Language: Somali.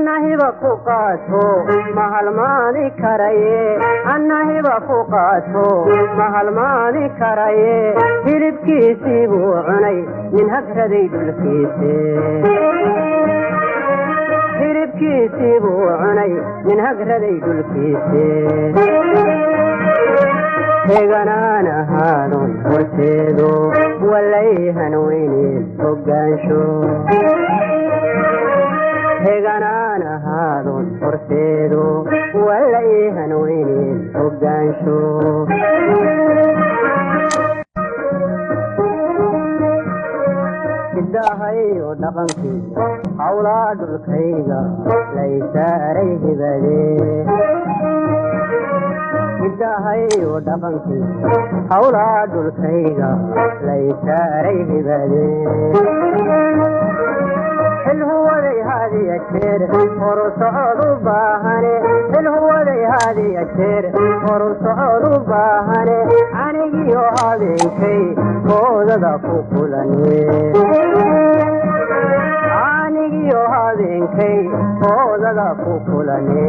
annahiba ku qaato mahalmaani karaye annahiba ku qaato mahalmaani karaye hilibkiisii buu cunay nin hagraday dhulkiise hilibkiisii buu cunay nin hagraday dhulkiise heeganaan ahaadon horteedo walayhan weynin hogaansho heeganaan ahaadon horteedo walayhan weynin hogaansho idahayo dhaqankii hawlaa dhulkayga laysaaray hibadee idahayo dhaqankii hawlaa dhulkayga laysaaray hibadee xilhuwaday haadiya jeer horu socod u baahane xilhuwaday haadiya jeer horu socod u baahane anigiyo habeenkay koodada ku kulane anigiyo habeenkay koodada ku kulane